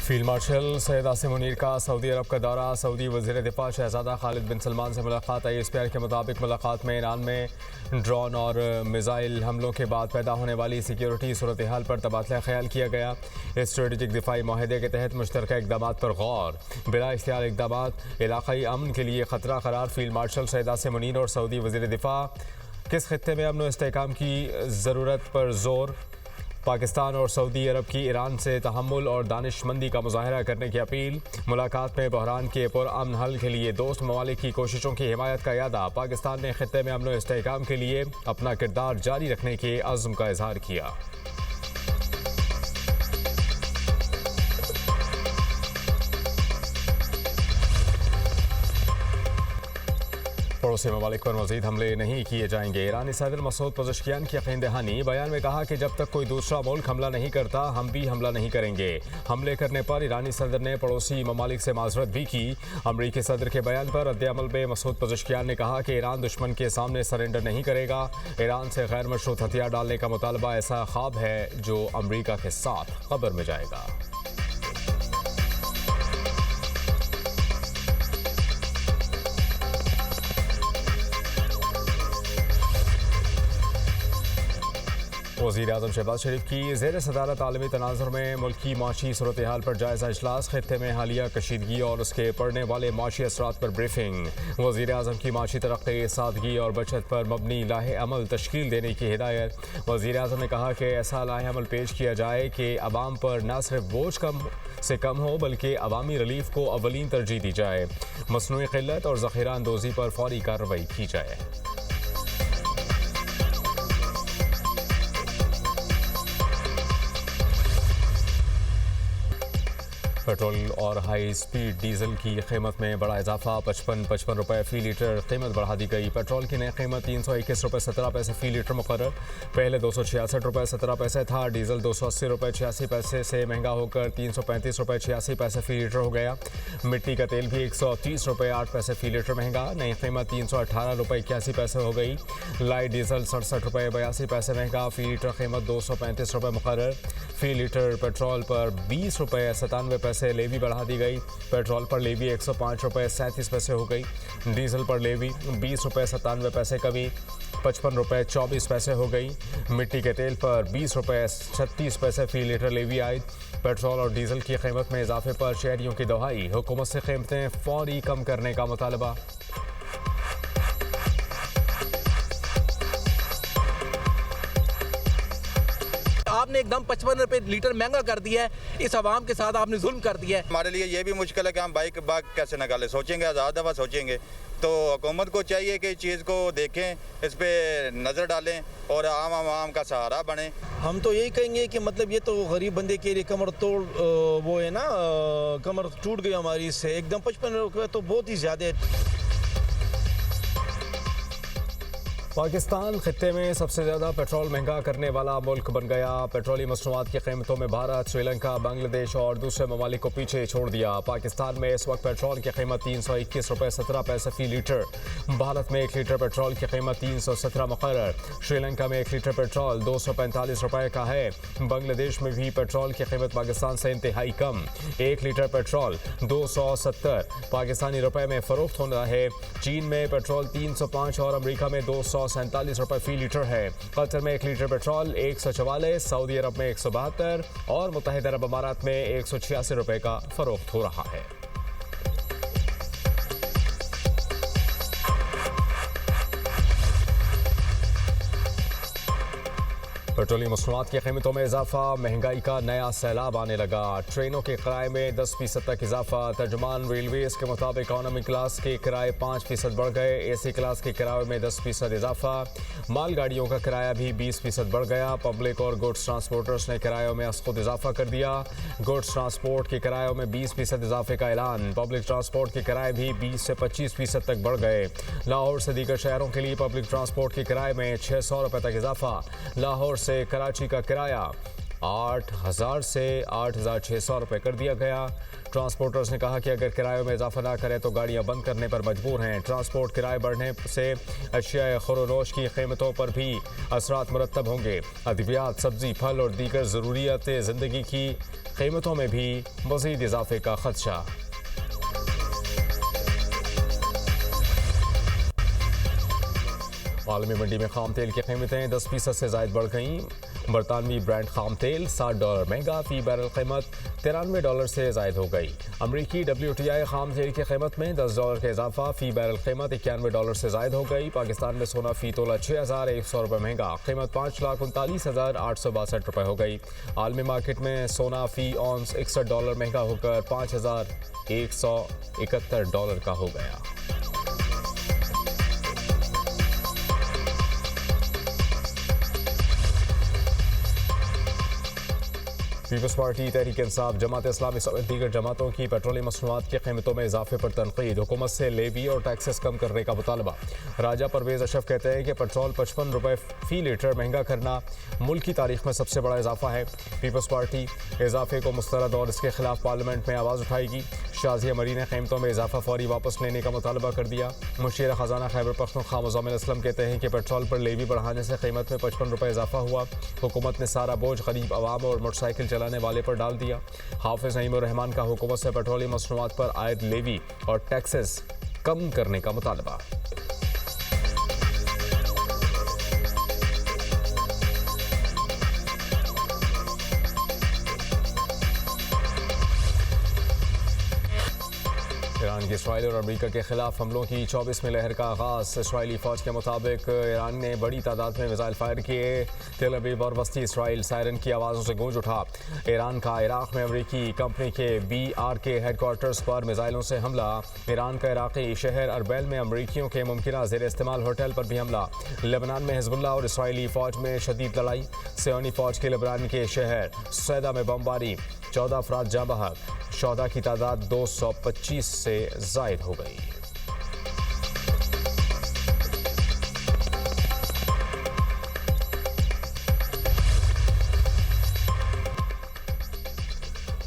Field marshal Syed Asim Munir का Saudi अरब का दौरा। सऊदी वज़ीर दिफा शहजादा खालिद बिन सलमान से मुलाकात। ISPR के मुताबिक मुलाकात में ईरान में ड्रोन और मिसाइल हमलों के बाद पैदा होने वाली सिक्योरिटी सूरत हाल पर तबादला ख्याल किया गया। स्ट्रेटेजिक दिफाई माहदे के तहत मुश्तरका इक़दाम पर गौर। बिला इख्तियार इक़दाम इलाक़ाई अमन के लिए ख़तरा करार। फील्ड मार्शल सैयद आसिम मुनीर और सऊदी वज़ीर दिफा। किस खित्ते में अमन व इस्तेहकाम की ज़रूरत पर जोर। पाकिस्तान और सऊदी अरब की ईरान से तहम्मुल और दानिशमंदी का मुजाहरा करने की अपील। मुलाकात में बहरान के पुरअमन हल के लिए दोस्त ममालिक की कोशिशों की हिमायत का यादा। पाकिस्तान ने खित्ते में अमन व इस्तेहकाम के लिए अपना किरदार जारी रखने के अज़्म का इजहार किया। पड़ोसी ममालिक पर मज़ीद हमले नहीं किए जाएंगे। ईरानी सदर मसूद पज़ेश्कियान की यकीन दहानी। बयान में कहा कि जब तक कोई दूसरा मुल्क हमला नहीं करता हम भी हमला नहीं करेंगे। हमले करने पर ईरानी सदर ने पड़ोसी ममालिक से माजरत भी की। अमरीकी सदर के बयान पर रद्द-ए-अमल में मसूद पज़ेश्कियान ने कहा कि ईरान दुश्मन के सामने सरेंडर नहीं करेगा। ईरान से गैर मशरूत हथियार डालने का मुतालबा ऐसा ख्वाब है जो अमरीका के साथ कब्र में जाएगा। वज़ीर आज़म शहबाज शरीफ की ज़ेर सदारत आलमी तनाज़ुर में मुल्की माशी सूरत हाल पर जायज़ा इजलास। खित्ते में हालिया कशीदगी और उसके पड़ने वाले माशी असरात पर ब्रीफिंग। वज़ीर आज़म की माशी तरक्की, सादगी और बचत पर मबनी लाहे अमल तश्कील देने की हिदायत। वज़ीर आज़म ने कहा कि ऐसा लाहे अमल पेश किया जाए कि अवाम पर न सिर्फ बोझ कम से कम हो बल्कि अवामी रिलीफ को अवलीन तरजीह दी जाए। मसनूई क़िल्लत और ज़ख़ीरा अंदोज़ी पर फौरी कार्रवाई की जाए। पेट्रोल और हाई स्पीड डीजल की कीमत में बड़ा इजाफा। 55 रुपये फ़ी लीटर कीमत बढ़ा दी गई। पेट्रोल की नई कीमत 321 रुपये 17 पैसे फ़ी लीटर मुकर्रर। पहले 266 रुपये 17 पैसे था। डीजल 280 रुपये 86 पैसे से महंगा होकर 335 रुपये 86 पैसे फ़ी लीटर हो गया। मिट्टी का तेल भी 130 रुपये 8 पैसे फ़ी लीटर महंगा। नई कीमत 318 रुपये 81 पैसे हो गई। लाइट डीजल 67 रुपये 82 पैसे महंगा। फ़ी लीटर कीमत 235 रुपये मुकर्रर। फ़ी लीटर पेट्रोल पर 20 रुपये 97 पैसे लेवी बढ़ा दी गई। पेट्रोल पर लेवी 105 रुपये 37 पैसे हो गई। डीजल पर लेवी 20 रुपये 97 पैसे कमी 55 रुपये 24 पैसे हो गई। मिट्टी के तेल पर 20 रुपये 36 पैसे फ़ी लीटर लेवी आयद। पेट्रोल और डीजल की कीमत में इजाफे पर शहरियों की दुहाई। हुकूमत से कीमतें फौरी कम करने का मुतालबा। आपने एकदम 55 रुपये लीटर महंगा कर दिया है। इस आवाम के साथ आपने जुल्म कर दिया है। हमारे लिए ये भी मुश्किल है कि हम बाइक कैसे निकालें। सोचेंगे, आज़ाद दफ़ा सोचेंगे। तो हुकूमत को चाहिए कि इस चीज़ को देखें, इस पर नज़र डालें और आम आवाम का सहारा बने। हम तो यही कहेंगे कि मतलब ये तो गरीब बंदे के लिए कमर तोड़ वो है ना, कमर टूट गई हमारी इससे। एकदम 55 रुपये तो बहुत ही ज़्यादा है। पाकिस्तान खित्ते में सबसे ज़्यादा पेट्रोल महंगा करने वाला मुल्क बन गया। पेट्रोलियम मसनूआत की कीमतों में भारत, श्रीलंका, बांग्लादेश और दूसरे ममालिक को पीछे छोड़ दिया। पाकिस्तान में इस वक्त पेट्रोल की कीमत 321 रुपये 17 पैसे फ़ी लीटर। भारत में 1 लीटर पेट्रोल की कीमत 317 मुकर्रर। श्रीलंका में 1 लीटर पेट्रोल 245 रुपये का है। बांग्लादेश में भी पेट्रोल की कीमत पाकिस्तान से इंतहाई कम। 1 लीटर पेट्रोल 270 पाकिस्तानी रुपये में फ़रोख्त हो रहा है। चीन में पेट्रोल 305 और अमरीका में 247 रुपये फ़ी लीटर है। कतर में 1 लीटर पेट्रोल 144, सऊदी अरब में 172 और मुत्तहिदा अरब अमारात में 186 रुपये का फ़रोख्त हो रहा है। पेट्रोलियम मसनूआत की कीमतों में इजाफा। महंगाई का नया सैलाब आने लगा। ट्रेनों के किराए में 10% तक इजाफा। तर्जुमान रेलवेज़ के मुताबिक इकॉनमी क्लास के किराए 5% बढ़ गए। AC क्लास के किराए में 10% इजाफा। मालगाड़ियों का किराया भी 20% बढ़ गया। पब्लिक और गुड्स ट्रांसपोर्टर्स ने किरायों में खुद इजाफा कर दिया। गुड्स ट्रांसपोर्ट के किरायों में 20% इजाफे का ऐलान। पब्लिक ट्रांसपोर्ट के किराए भी 20 से 25% तक बढ़ गए। लाहौर से दीगर शहरों के लिए पब्लिक ट्रांसपोर्ट के किराए में 600 रुपये तक इजाफा। लाहौर से कराची का किराया 8,000 से 8,600 रुपये कर दिया गया। ट्रांसपोर्टर्स ने कहा कि अगर किरायों में इजाफा ना करें तो गाड़ियां बंद करने पर मजबूर हैं। ट्रांसपोर्ट किराए बढ़ने से अशिया खुरोनोश की कीमतों पर भी असरात मुरतब होंगे। अद्वियात, सब्जी, फल और दीगर ज़रूरियात ज़िंदगी की कीमतों में भी मज़ीद इजाफे का खदशा। आलमी मंडी में खाम तेल की कीमतें 10% से ज़ायद बढ़ गईं। बरतानवी ब्रांड खाम तेल $60 महंगा, फी बैरल कीमत $93 से ज़ायद हो गई। अमरीकी WTI खाम तेल की कीमत में $10 का इजाफा, फी बैरल कीमत $91 से ज़ायद हो गई। पाकिस्तान में सोना फी तोला 6,100 रुपये महंगा, कीमत 5,39,862 रुपये हो गई। आलमी मार्केट में सोना फी ऑन्स $61 महंगा होकर $5,171 का हो गया। पीपल्स पार्टी, तहरीक इंसाफ, जमात इस्लामी समेत दीगर जमातों की पेट्रोलियम मसनूआत की कीमतों में इजाफे पर तनकीद। हुकूमत से लेवी और टैक्सेस कम करने का मुतालबा। राजा परवेज अशरफ कहते हैं कि पेट्रोल 55 रुपये फ़ी लीटर महंगा करना मुल्क की तारीख में सबसे बड़ा इजाफा है। पीपल्स पार्टी इजाफे को मुस्तरद और इसके खिलाफ पार्लियामेंट में आवाज़ उठाएगी। शाजिया मरी ने कीमतों में इजाफा फौरी वापस लेने का मुतालबा कर दिया। मुशीर ख़जाना खैबर पख्तूनख्वा मुज़म्मिल असलम कहते हैं कि पेट्रोल पर लेवी बढ़ाने से कीमत में 55 रुपये इजाफा हुआ। हुकूमत ने सारा बोझ गरीब अवाम और मोटरसाइकिल चलाने वाले पर डाल दिया। हाफिज नईमुर रहमान का हुकूमत से पेट्रोलियम मसनूआत पर आयद लेवी और टैक्सेस कम करने का मुतालबा। ईरान की इसराइल और अमेरिका के खिलाफ हमलों की 24वीं लहर का आगाज़। इसराइली फ़ौज के मुताबिक ईरान ने बड़ी तादाद में मिसाइल फायर किए। तेल अवीव और वस्ती इसराइल सायरन की आवाज़ों से गूंज उठा। ईरान का इराक़ में अमेरिकी कंपनी के BRK हेडक्वार्टर्स पर मिसाइलों से हमला। ईरान का इराक़ी शहर अरबैल में अमेरिकियों के मुमकिन ज़ेर इस्तेमाल होटल पर भी हमला। लेबनान में हिज़्बुल्लाह और इसराइली फ़ौज में शदीद लड़ाई। सियोनी फ़ौज के लेबनान के शहर सैदा में बमबारी, 14 अफराद जाँ बहक। शोहदा की तादाद 225 से ज़ायद हो गई।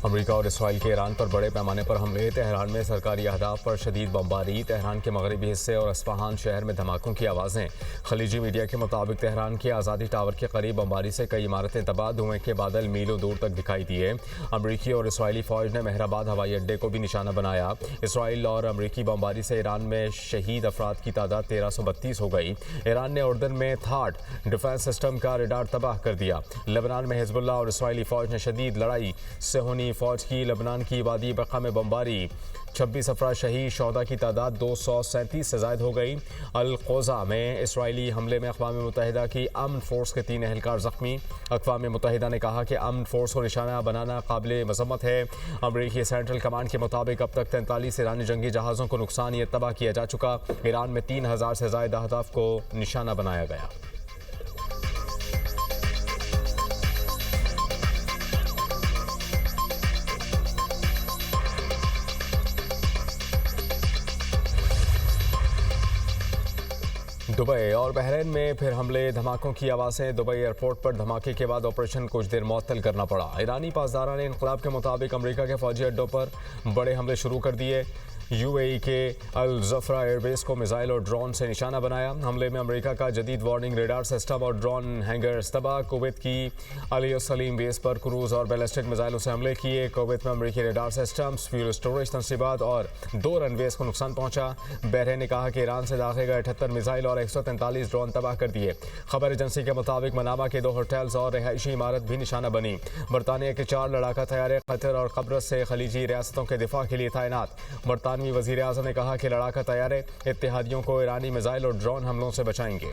अमेरिका और इसराइल के ईरान पर बड़े पैमाने पर हमले। तेहरान में सरकारी अहदाफ पर शदीद बमबारी। तेहरान के मगरबी हिस्से और अस्फहान शहर में धमाकों की आवाज़ें। खलीजी मीडिया के मुताबिक तेहरान के आज़ादी टावर के करीब बमबारी से कई इमारतें तबाह, धुएं के बादल मीलों दूर तक दिखाई दिए। अमरीकी और इसराइली फ़ौज ने मेहराबाद हवाई अड्डे को भी निशाना बनाया। इसराइल और अमरीकी बमबारी से ईरान में शहीद अफराद की तादाद 1332 हो गई। ईरान ने उर्दन में थाड डिफेंस सिस्टम का रडार तबाह कर दिया। लेबनान में हिज़्बुल्लाह और इसराइली फ़ौज ने शदीद लड़ाई। सिहोनी फ़ौज की लेबनान की वादी बका में बमबारी, 26 अफराद शहीद। शोहदा की तादाद 237 से ज़ायद हो गई। अल-क़ोज़ा में इसराइली हमले में अक़वाम मुत्तहिदा की अमन फोर्स के 3 एहलकार ज़ख्मी। अक़वाम मुत्तहिदा ने कहा कि अमन फोर्स को निशाना बनाना काबिल मज़म्मत है। अमरीकी सेंट्रल कमांड के मुताबिक अब तक 43 ईरानी जंगी जहाज़ों को नुकसान या तबाह किया जा चुका। ईरान में 3000 से ज़ायद अहदाफ को निशाना बनाया गया। दुबई और बहरीन में फिर हमले, धमाकों की आवाज़ें। दुबई एयरपोर्ट पर धमाके के बाद ऑपरेशन कुछ देर मुअत्तल करना पड़ा। ईरानी पासदारान इनकलाब के मुताबिक अमेरिका के फौजी अड्डों पर बड़े हमले शुरू कर दिए। UAE के अल ज़फ़रा एयरबेस को मिसाइल और ड्रोन से निशाना बनाया। हमले में अमेरिका का जदीद वार्निंग रेडार सिस्टम और ड्रोन हैंगर्स तबाह। कुवैत की अली सलीम बेस पर क्रूज और बैलिस्टिक मिसाइलों से हमले किए। कुवैत में अमेरिकी रेडार सिस्टम्स, फ्यूल स्टोरेज तनसीबात और 2 रनवेज को नुकसान पहुंचा। बहरीन ने कहा कि ईरान से दाखिल गए 78 मिसाइल और 143 ड्रोन तबाह कर दिए। खबर एजेंसी के मुताबिक मनामा के 2 होटल्स और रिहायशी इमारत भी निशाना बनी। बरतानिया के 4 लड़ाका तैयारे कतर और कब्रस से खलीजी रियासतों के दिफा के लिए तैनात। बरतानवी वज़ीर आज़म ने कहा कि लड़ाका तैयारे इत्तेहादियों को ईरानी मिसाइल और ड्रोन हमलों से बचाएंगे।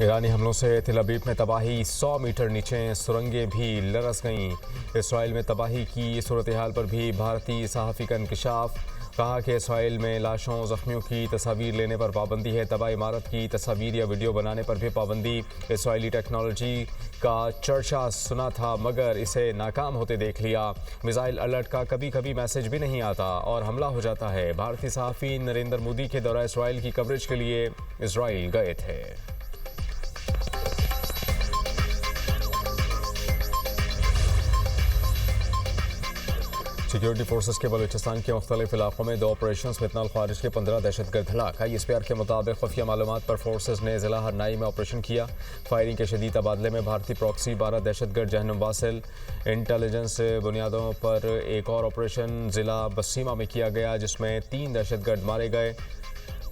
ईरानी हमलों से तेल अवीव में तबाही, 100 मीटर नीचे सुरंगें भी लरस गईं। इसराइल में तबाही की सूरत हाल पर भी भारतीय सहाफ़ी का इंकशाफ। कहा कि इसराइल में लाशों जख्मियों की तस्वीर लेने पर पाबंदी है। तबाह इमारत की तस्वीर या वीडियो बनाने पर भी पाबंदी। इसराइली टेक्नोलॉजी का चर्चा सुना था मगर इसे नाकाम होते देख लिया। मिसाइल अलर्ट का कभी कभी मैसेज भी नहीं आता और हमला हो जाता है। भारतीय सहाफ़ी नरेंद्र मोदी के दौरा इसराइल की कवरेज के लिए इसराइल गए थे। सिक्योरिटी फोर्सेस के बलूचिस्तान के मुख्तलिफ इलाकों में 2 ऑपरेशन में इत्नाल ख्वारिज के 15 दहशतगर्द हलाक। ISPR के मुताबिक खुफिया मालूमात पर फोर्सेस ने ज़िला हरनाई में ऑपरेशन किया। फायरिंग के शदीद तबादले में भारतीय प्रॉक्सी 12 दहशतगर्द जहन्नुम वासिल। इंटेलिजेंस बुनियादों पर एक और ऑपरेशन ज़िला बसीमा में किया गया जिसमें 3 दहशतगर्द मारे गए।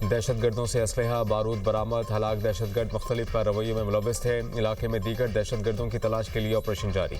दहशतगर्दों से असलहा बारूद बरामद। हलाक दहशतगर्द मुख्तलिफ कार्रवाइयों में मुलव्वस थे। इलाके में दीगर दहशतगर्दों की तलाश के लिए ऑपरेशन जारी।